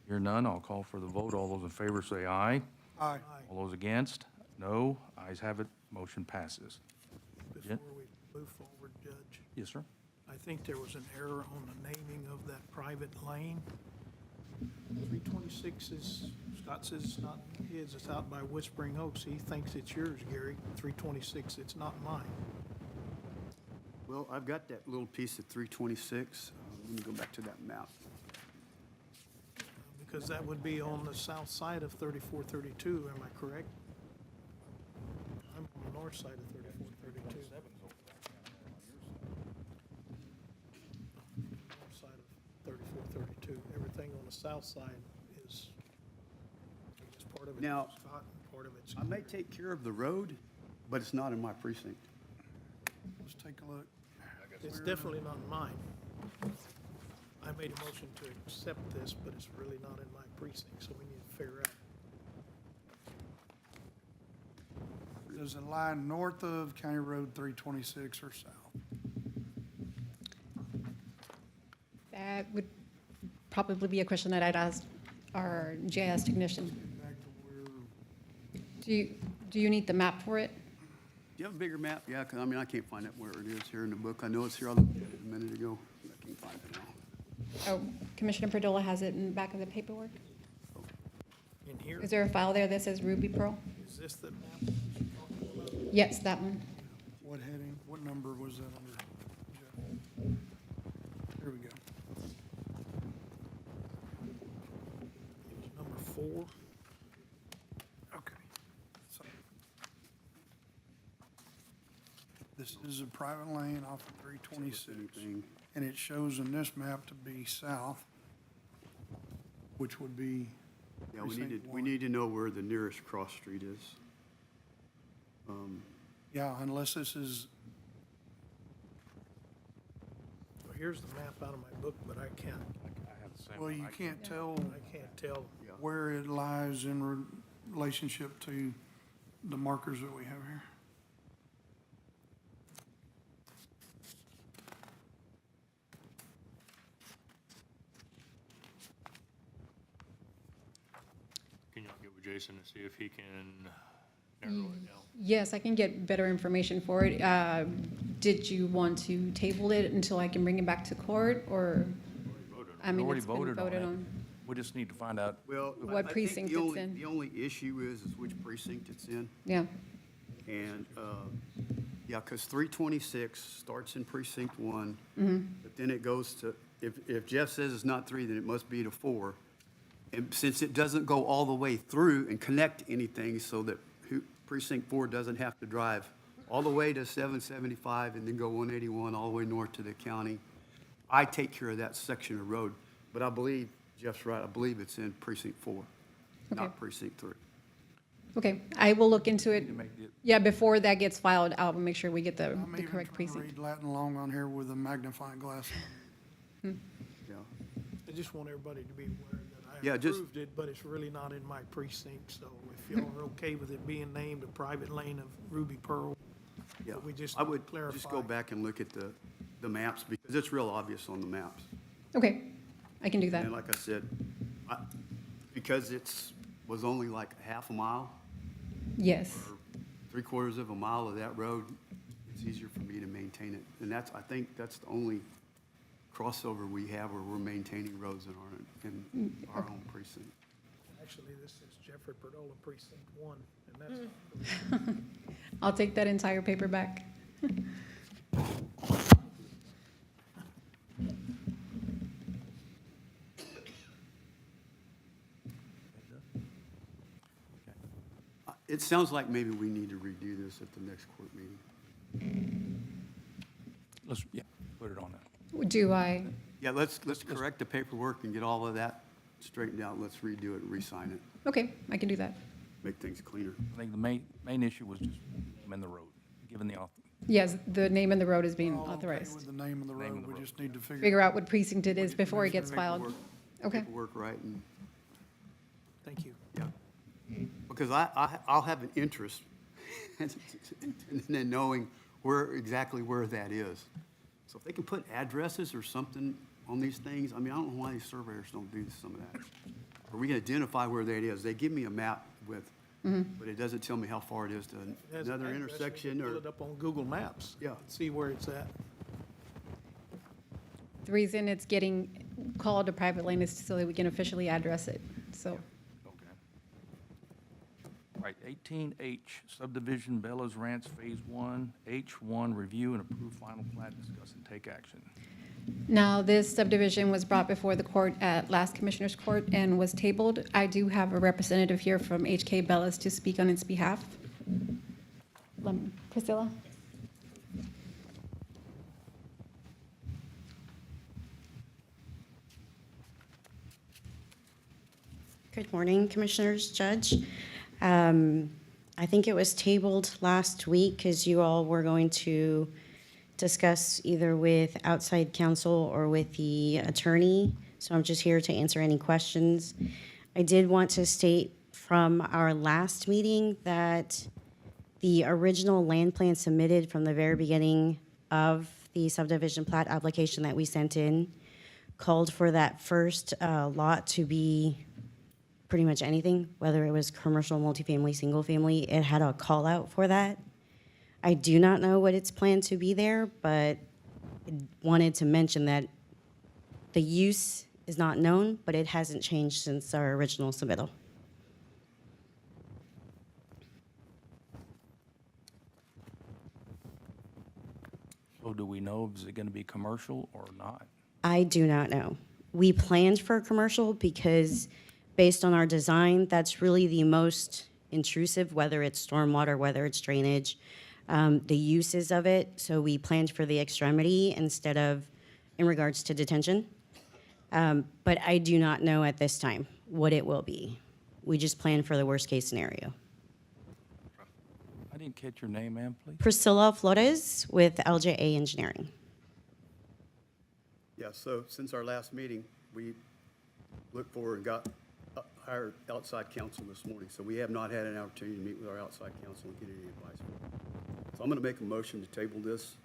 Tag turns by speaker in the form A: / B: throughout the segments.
A: Hear none, I'll call for the vote. All those in favor say aye.
B: Aye.
A: All those against? No. Ayes have it, motion passes.
B: Before we move forward, Judge,
A: Yes, sir.
B: I think there was an error on the naming of that private lane. 326 is, Scott says it's not his, it's out by Whispering Oaks. He thinks it's yours, Gary. 326, it's not mine.
C: Well, I've got that little piece of 326. Let me go back to that map.
B: Because that would be on the south side of 3432, am I correct? I'm on the north side of 3432. North side of 3432. Everything on the south side is part of it.
C: Now,
B: Scott, and part of it's.
C: I may take care of the road, but it's not in my precinct.
B: Let's take a look. It's definitely not mine. I made a motion to accept this, but it's really not in my precinct, so we need to figure out.
D: Does it lie north of County Road 326 or south?
E: That would probably be a question that I'd ask our GIS technician.
D: Back to where,
E: Do you need the map for it?
C: Do you have a bigger map? Yeah, 'cause I can't find it where it is here in the book. I know it's here. I looked at it a minute ago. I can't find it now.
E: Oh, Commissioner Perdola has it in the back of the paperwork.
B: In here,
E: Is there a file there that says Ruby Pearl?
B: is this the map?
E: Yes, that one.
D: what heading, what number was that under? Jeff? Here we go.
B: It was number 4.
D: Okay. So, this is a private lane off of 326,
C: Anything.
D: and it shows in this map to be south, which would be,
C: Yeah,
D: Precinct
C: we
D: one.
C: need to know where the nearest cross street is.
D: yeah, unless this is,
B: Well, here's the map out of my book, but I can't,
A: I have the same
D: well,
A: one.
D: you can't tell
B: I can't tell.
D: where it lies in relationship to the markers that we have here.
F: Can you get with Jason to see if he can narrow it down?
E: Yes, I can get better information for it. Did you want to table it until I can bring it back to court, or? I
A: We
E: mean,
A: already
E: it's been
A: voted on
E: voted
A: it.
E: on.
A: We just need to find out,
C: Well,
E: What
C: I think
E: precinct
C: the
E: it's
C: only-
E: in.
C: The only issue is which precinct it's in.
E: Yeah,
C: And, yeah, because 326 starts in precinct 1,
E: Mm-hmm.
C: but then it goes to, if Jeff says it's not 3, then it must be to 4. And since it doesn't go all the way through and connect anything so that precinct 4 doesn't have to drive all the way to 775 and then go 181 all the way north to the county, I take care of that section of road. But I believe, Jeff's right, I believe it's in precinct 4,
E: Okay.
C: not precinct 3.
E: okay, I will look into it.
A: to make it,
E: Yeah, before that gets filed, I'll make sure we get the
D: I'm even
E: correct
D: trying to
E: precinct.
D: read Latin long on here with a magnifying glass.
C: Yeah.
B: I just want everybody to be aware that
C: Yeah,
B: I
C: just-
B: approved it, but it's really not in my precinct, so if y'all are okay with it being named a private lane of Ruby Pearl,
C: Yeah,
B: but we just
C: I would
B: clarify.
C: just go back and look at the maps, because it's real obvious on the maps.
E: Okay, I can do that.
C: And like I said, because was only like half a mile,
E: Yes,
C: or 3/4 of a mile of that road, it's easier for me to maintain it. And I think that's the only crossover we have where we're maintaining roads in our own precinct.
B: Actually, this is Jeffrey Perdola Precinct 1, and that's,
E: I'll take that entire paper back.
C: It sounds like maybe we need to redo this at the next court meeting.
A: let's, yeah, put it on there.
E: Do I,
C: Yeah, let's correct the paperwork and get all of that straightened out. Let's redo it and re-sign it,
E: okay, I can do that.
C: make things cleaner.
A: I think the main issue was just amend the road, given the author.
E: Yes, the name of the road is being
D: We're all okay
E: authorized.
D: with the name of the
A: Name of
D: road,
A: the
D: we
A: road.
D: just need to
E: Figure out what precinct it is before it gets filed.
C: Paperwork-
E: Okay.
C: Paperwork right, and,
B: thank you.
C: yeah. Because I'll have an interest in then knowing exactly where that is. So if they can put addresses or something on these things, I don't know why these surveyors don't do some of that. or we can identify where that is. They give me a map with, but it doesn't tell me how far it is to
B: It has an
C: another
B: address, you
C: intersection
B: can
C: or,
B: Pull it up on Google Maps.
C: Yeah.
B: See where it's at.
E: The reason it's getting called a private lane is so that we can officially address it, so.
A: Okay. All right, 18H subdivision Bella's Ranch Phase 1, H1, review and approve final plat, discuss and take action.
E: Now, this subdivision was brought before the court at last Commissioners Court and was tabled. I do have a representative here from HK Bellas to speak on its behalf. Priscilla?
G: Good morning, Commissioners, Judge. I think it was tabled last week because you all were going to discuss either with outside counsel or with the attorney. So I'm just here to answer any questions. I did want to state from our last meeting that the original land plan submitted from the very beginning of the subdivision plat application that we sent in called for that first lot to be pretty much anything, whether it was commercial, multifamily, single family. It had a call out for that. I do not know what it's planned to be there, but wanted to mention that the use is not known, but it hasn't changed since our original submittal.
A: So do we know, is it going to be commercial or not?
G: I do not know. We planned for commercial because based on our design, that's really the most intrusive, whether it's stormwater, whether it's drainage, the uses of it. So we planned for the extremity instead of in regards to detention. But I do not know at this time what it will be. We just planned for the worst case scenario.
A: I didn't catch your name, ma'am, please.
G: Priscilla Flores with LJA Engineering.
C: yeah, so since our last meeting, we looked for and got hired outside counsel this morning. So we have not had an opportunity to meet with our outside counsel and get any advice. So I'm going to make a motion to table this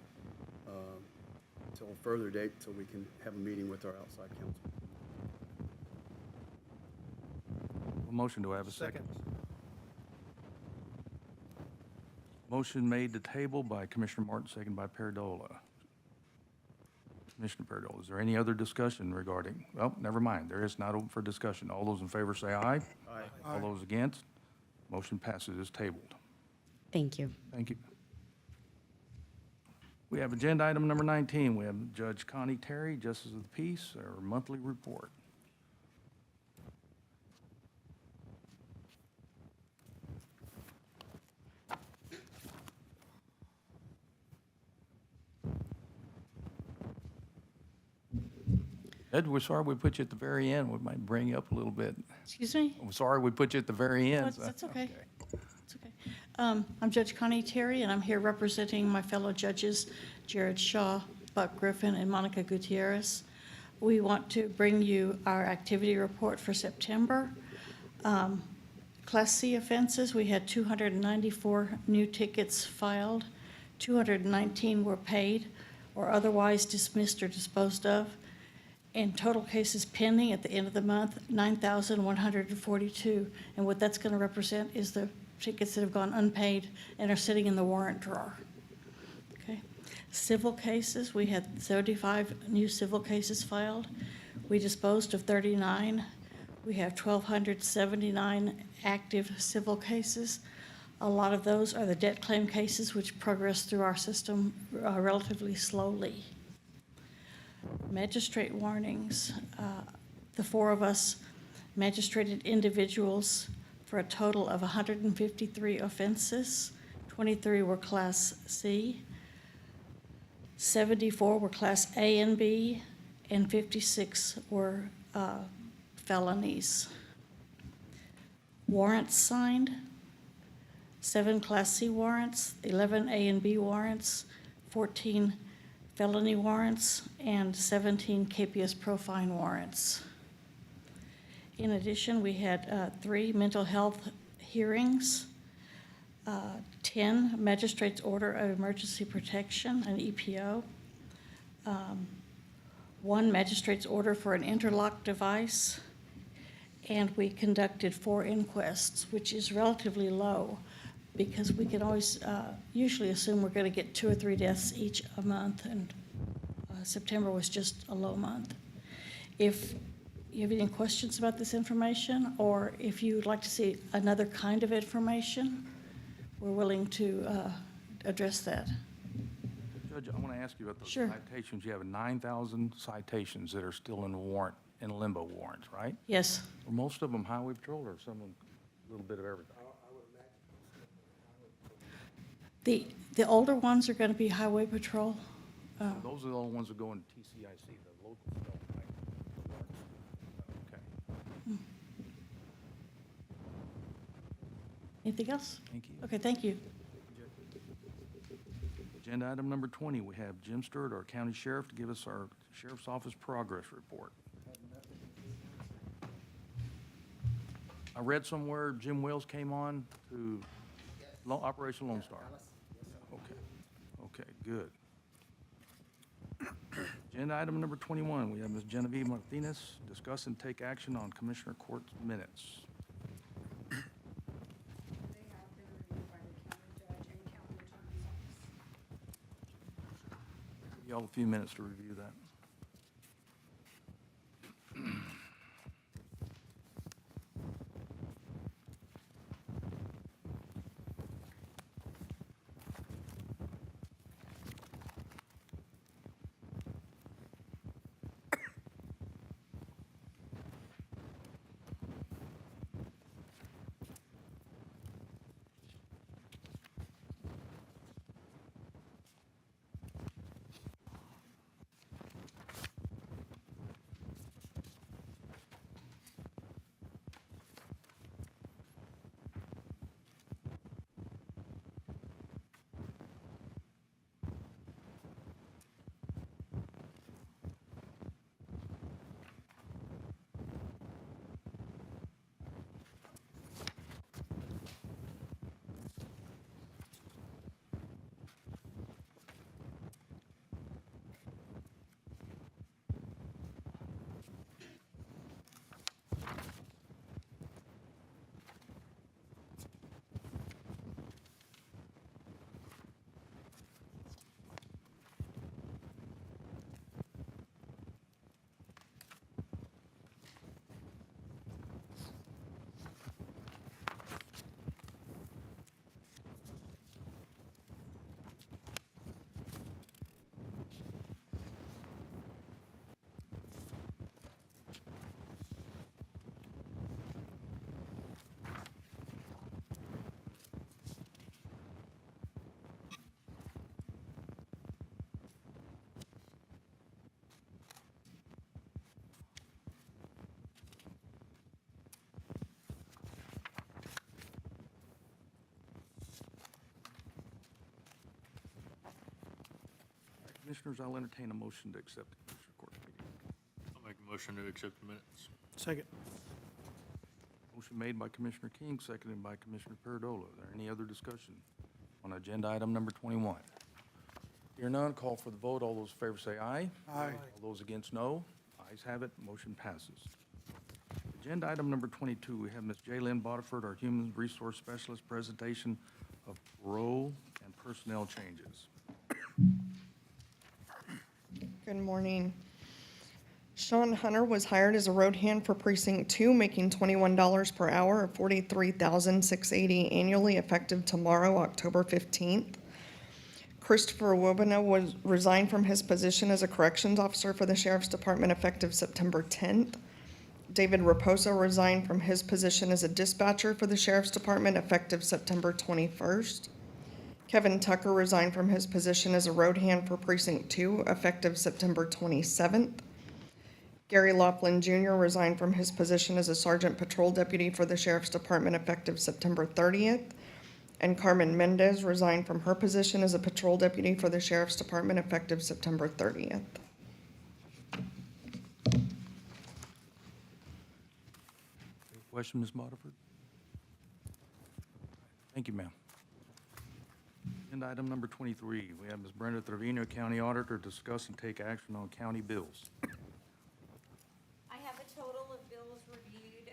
C: until a further date so we can have a meeting with our outside counsel.
A: A motion, do I have a second? Motion made to table by Commissioner Martin, second by Paradola. Commissioner Paradola, is there any other discussion regarding, well, never mind, there is not open for discussion. All those in favor say aye.
C: Aye.
A: All those against, motion passes as tabled.
G: Thank you.
A: Thank you. We have agenda item number 19. We have Judge Connie Terry, Justice of the Peace, our monthly report. Ed, we're sorry we put you at the very end. We might bring you up a little bit.
H: Excuse me?
A: I'm sorry we put you at the very end.
H: That's okay. It's okay. I'm Judge Connie Terry, and I'm here representing my fellow judges, Jared Shaw, Buck Griffin, and Monica Gutierrez. We want to bring you our activity report for September. Class C offenses, we had 294 new tickets filed. 219 were paid or otherwise dismissed or disposed of. And total cases pending at the end of the month, 9,142. And what that's going to represent is the tickets that have gone unpaid and are sitting in the warrant drawer. Okay. Civil cases, we had 35 new civil cases filed. We disposed of 39. We have 1,279 active civil cases. A lot of those are the debt claim cases, which progress through our system relatively slowly. Magistrate warnings, the four of us magistrated individuals for a total of 153 offenses. 23 were Class C, 74 were Class A and B, and 56 were felonies. Warrants signed, 7 Class C warrants, 11 A and B warrants, 14 felony warrants, and 17 KPS Profine warrants. In addition, we had 3 mental health hearings, 10 magistrate's order of emergency protection, an EPO, 1 magistrate's order for an interlock device, and we conducted 4 inquests, which is relatively low, because we can always usually assume we're going to get 2 or 3 deaths each a month, and September was just a low month. If you have any questions about this information, or if you'd like to see another kind of information, we're willing to address that.
A: Judge, I want to ask you about those
H: Sure.
A: citations. You have 9,000 citations that are still in warrant, in limbo warrants, right?
H: Yes,
A: Are most of them highway patrol or some of them, a little bit of everything?
H: the older ones are going to be highway patrol.
A: Those are the only ones that go into TCIC, the local stuff, right? Okay,
H: Anything else?
A: thank you.
H: Okay, thank you.
A: Agenda item number 20, we have Jim Stewart, our county sheriff, to give us our sheriff's office progress report. I read somewhere Jim Wells came on to Operation Lone Star. Okay, good. Agenda item number 21, we have Ms. Genevieve Martinez, discuss and take action on Commissioner Court minutes.
I: They have been reviewed by the county judge and county attorney's office.
A: Give y'all a few minutes to review that. Commissioners, I'll entertain a motion to accept the Commissioner Court meeting.
F: I'll make a motion to accept the minutes.
B: Second.
A: Motion made by Commissioner King, seconded by Commissioner Peredola. Is there any other discussion on agenda item number 21? Hear none, call for the vote. All those in favor say aye.
D: Aye.
A: All those against, no. Ayes have it, motion passes. Agenda item number 22, we have Ms. Jaylynn Bodiford, our Human Resource Specialist, presentation of role and personnel changes.
J: Good morning. Sean Hunter was hired as a road hand for Precinct 2, making $21 per hour, or $43,680 annually, effective tomorrow, October 15th. Christopher Wobena was resigned from his position as a corrections officer for the Sheriff's Department effective September 10th. David Raposo resigned from his position as a dispatcher for the Sheriff's Department effective September 21st. Kevin Tucker resigned from his position as a road hand for Precinct 2 effective September 27th. Gary Laughlin Jr. resigned from his position as a sergeant patrol deputy for the Sheriff's Department effective September 30th. And Carmen Mendez resigned from her position as a patrol deputy for the Sheriff's Department effective September 30th.
A: Any question, Ms. Bodiford? Thank you, ma'am. Agenda item number 23, we have Ms. Brenda Trevino, County Auditor, discuss and take action on county bills.
K: I have a total of bills reviewed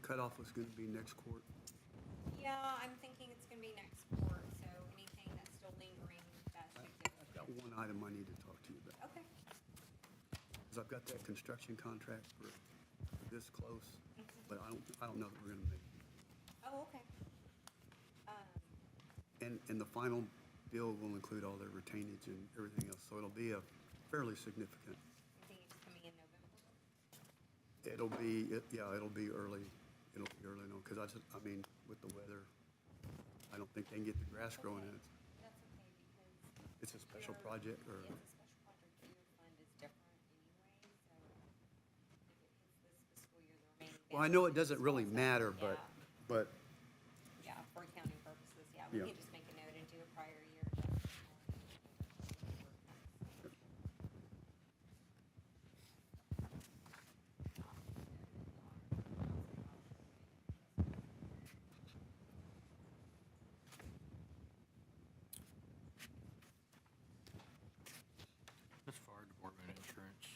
C: cutoff was gonna be next court?
I: Yeah, I'm thinking it's gonna be next court, so anything that's still lingering, that should get.
C: I've got one item I need to talk to you about.
I: Okay.
C: Because I've got that construction contract for this close, but I don't know that we're gonna make it.
I: Oh, okay.
C: And the final bill will include all their retainage and everything else, so it'll be a fairly significant.
I: I think it's coming in November.
C: It'll be, it'll be early, no, because I mean, with the weather, I don't think they can get the grass growing in it.
I: That's okay, because.
C: It's a special project, or,
I: It's a special project, but your fund is different anyway, so if it hits this fiscal year, the remaining.
C: well, I know it
I: balance
C: doesn't
I: is
C: really
I: also-
C: matter,
I: Yeah.
C: but,
I: Yeah, for accounting purposes, yeah, we
C: Yeah.
I: can just make a note and do a prior year.
F: This fire department insurance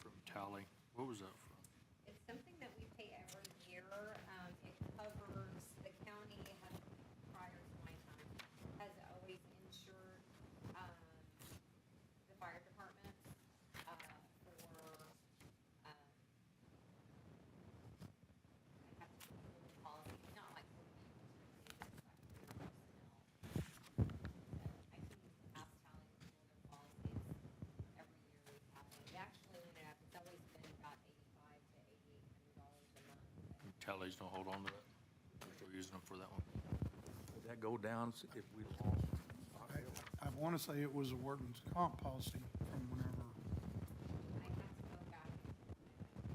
F: from Tally, what was that from?
I: It's something that we pay every year. It covers, the county has, prior to my time, has always insured, the fire department, for, I have to pull the policy, not like for people, it's like for personnel. So I can ask Tally to pull their policies every year we've had it. It actually ended up, it's always been about $8,500 to $8,800 a month.
F: Tallies don't hold on to that? We're using them for that one?
A: Would that go down if we lost?
D: I want to say it was a workman's comp policy from whenever,
I: I have to go back.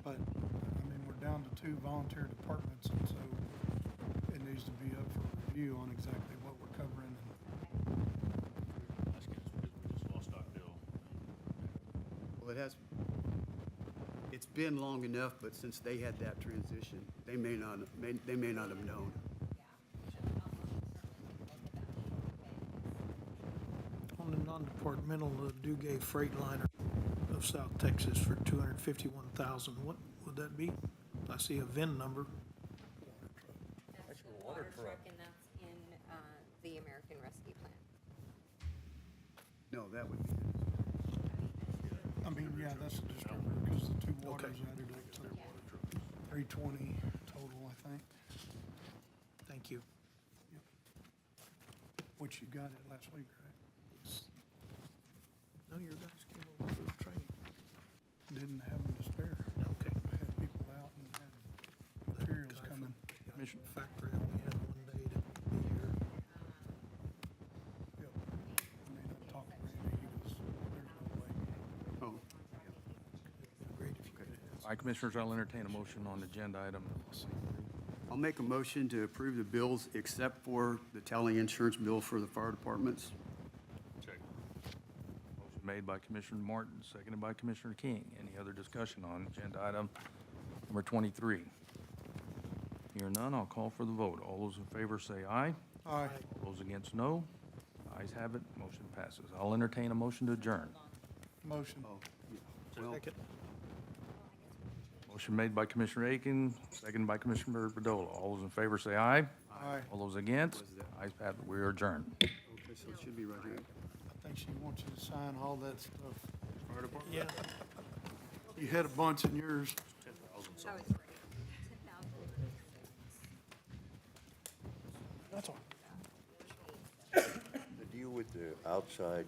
D: but, I mean, we're down to 2 volunteer departments, and so it needs to be up for review on exactly what we're covering.
F: Asking us because we just lost our bill.
C: well, it's been long enough, but since they had that transition, they may not have known.
I: Yeah. So I'll certainly take a look at that.
B: On the non-departmental, Dugay Freightliner of South Texas for $251,000, what would that be? I see a VIN number.
I: That's the water truck, and that's in, the American Rescue Plan.
C: No, that would be,
D: I mean, yeah, that's a distributor, because the 2 waters added up to
I: Yeah.
D: 320 total, I think,
B: Thank you.
D: which you got it last week, right?
B: No, your guys came over for the training.
D: Didn't have them to spare.
B: Okay.
D: Had people out and had materials coming.
B: Mission Factory only had one day to be here.
D: Yep. I mean, I talked to Randy, he goes, there's no way.
C: oh,
B: Great if you could have.
A: All right, Commissioners, I'll entertain a motion on agenda item.
C: I'll make a motion to approve the bills except for the Tally insurance bill for the fire departments.
F: Check.
A: Motion made by Commissioner Martin, seconded by Commissioner King. Any other discussion on agenda item number 23? Hear none, I'll call for the vote. All those in favor say aye.
D: Aye.
A: All those against, no. Ayes have it, motion passes. I'll entertain a motion to adjourn.
D: Motion.
C: Oh, yeah. Well,
B: Second.
A: Motion made by Commissioner Aiken, seconded by Commissioner Bedola. All those in favor say aye.
D: Aye.
A: All those against,
C: Was that-
A: ayes have it, we are adjourned.
C: okay, so it should be right here.
D: I think she wants you to sign all that stuff.
F: Fire department?
B: Yeah.
D: You had a bunch in yours.
F: 10,000
I: Oh,
F: something.
I: it's right. 10,000.
D: That's all.
K: The deal with the outside